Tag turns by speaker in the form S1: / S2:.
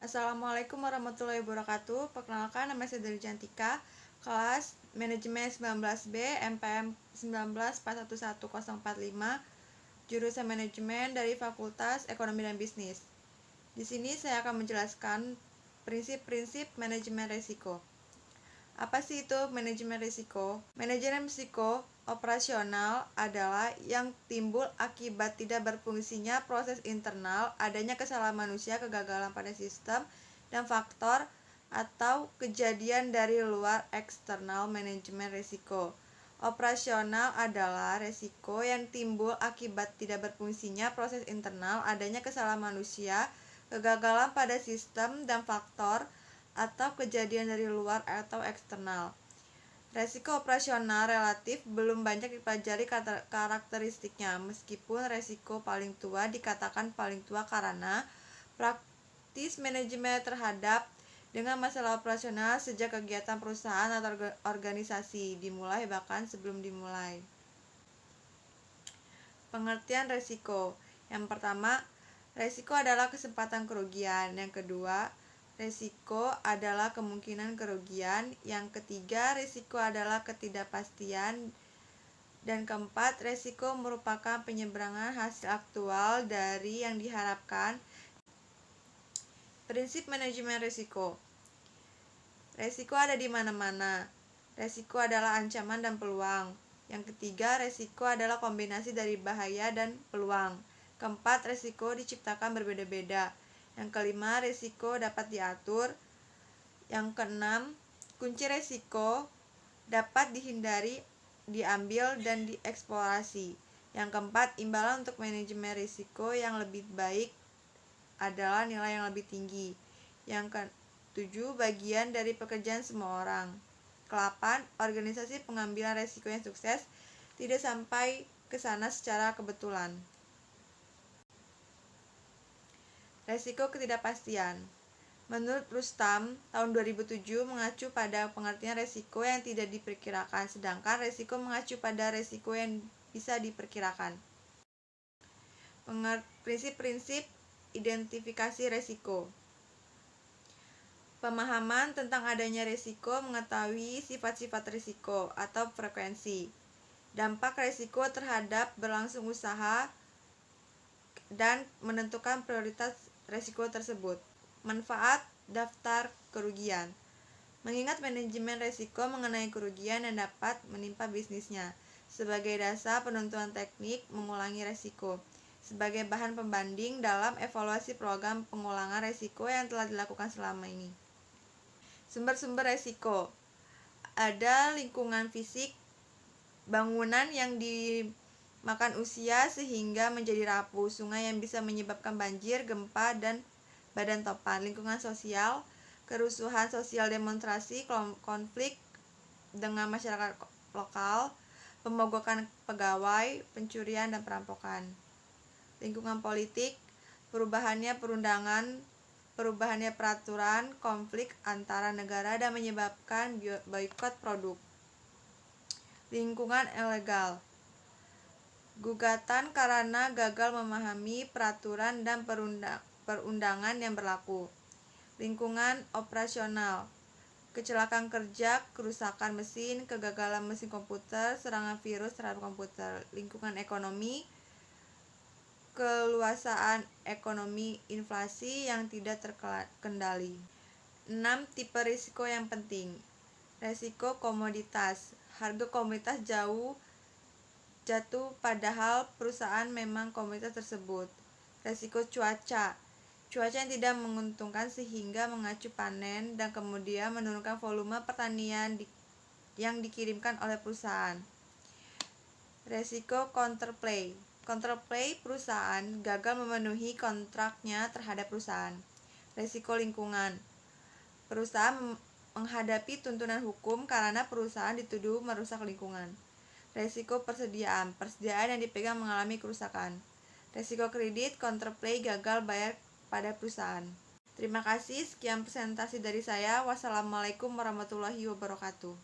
S1: Assalamualaikum warahmatullahi wabarakatuh. Perkenalkan, nama saya Dari Jantika, kelas Manajemen 19B, MPM 19411045, jurusan Manajemen dari Fakultas Ekonomi dan Bisnis. Di sini saya akan menjelaskan prinsip-prinsip manajemen risiko. Apa sih itu manajemen risiko? Manajemen risiko operasional adalah yang timbul akibat tidak berfungsinya proses internal, adanya kesalahan manusia, kegagalan pada sistem, dan faktor atau kejadian dari luar eksternal. Manajemen risiko operasional adalah risiko yang timbul akibat tidak berfungsinya proses internal, adanya kesalahan manusia, kegagalan pada sistem, dan faktor atau kejadian dari luar atau eksternal. Resiko operasional relatif belum banyak dipelajari karakteristiknya, meskipun resiko paling tua dikatakan paling tua karena praktis manajemen terhadap dengan masalah operasional sejak kegiatan perusahaan atau organisasi dimulai bahkan sebelum dimulai. Pengertian resiko. Yang pertama, resiko adalah kesempatan kerugian. Yang kedua, resiko adalah kemungkinan kerugian. Yang ketiga, resiko adalah ketidakpastian. Dan keempat, resiko merupakan penyeberangan hasil aktual dari yang diharapkan. Prinsip manajemen resiko. Resiko ada di mana-mana. Resiko adalah ancaman dan peluang. Yang ketiga, resiko adalah kombinasi dari bahaya dan peluang. Keempat, resiko diciptakan berbeda-beda. Yang kelima, risiko dapat diatur. Yang keenam, kunci risiko dapat dihindari, diambil, dan dieksplorasi. Yang keempat, imbalan untuk manajemen risiko yang lebih baik adalah nilai yang lebih tinggi. Yang ketujuh, bagian dari pekerjaan semua orang. Kelapan, organisasi pengambilan risiko yang sukses tidak sampai ke sana secara kebetulan. Resiko ketidakpastian. Menurut Rustam, tahun 2007 mengacu pada pengertian resiko yang tidak diperkirakan, sedangkan resiko mengacu pada resiko yang bisa diperkirakan. Prinsip-prinsip identifikasi resiko. Pemahaman tentang adanya resiko, mengetahui sifat-sifat resiko atau frekuensi, dampak resiko terhadap berlangsung usaha, dan menentukan prioritas resiko tersebut. Manfaat daftar kerugian. Mengingat manajemen resiko mengenai kerugian yang dapat menimpa bisnisnya. Sebagai dasar penentuan teknik mengulangi resiko. Sebagai bahan pembanding dalam evaluasi program pengulangan resiko yang telah dilakukan selama ini. Sumber-sumber resiko. Ada lingkungan fisik, bangunan yang dimakan usia sehingga menjadi rapuh, sungai yang bisa menyebabkan banjir, gempa, dan badan topan. Lingkungan sosial, kerusuhan sosial, demonstrasi, konflik dengan masyarakat lokal, pemogokan pegawai, pencurian, dan perampokan. Lingkungan politik, perubahannya peraturan, konflik antara negara, dan menyebabkan boikot produk. Lingkungan ilegal, gugatan karena gagal memahami peraturan dan perundangan yang berlaku. Lingkungan operasional, kecelakaan kerja, kerusakan mesin, kegagalan mesin komputer, serangan virus terhadap komputer. Lingkungan ekonomi, keluasaan ekonomi, inflasi yang tidak terkendali. 6. Tipe risiko yang penting. Risiko komoditas. Harga komoditas jatuh padahal perusahaan memang komoditas tersebut. Risiko cuaca. Cuaca yang tidak menguntungkan sehingga mengacu panen dan kemudian menurunkan volume pertanian yang dikirimkan oleh perusahaan. Risiko counterplay. Counterplay, perusahaan gagal memenuhi kontraknya terhadap perusahaan. Risiko lingkungan. Perusahaan menghadapi tuntutan hukum karena perusahaan dituduh merusak lingkungan. Risiko persediaan yang dipegang mengalami kerusakan. Risiko kredit, counterplay, gagal bayar pada perusahaan. Terima kasih, sekian presentasi dari saya. Wassalamualaikum warahmatullahi wabarakatuh.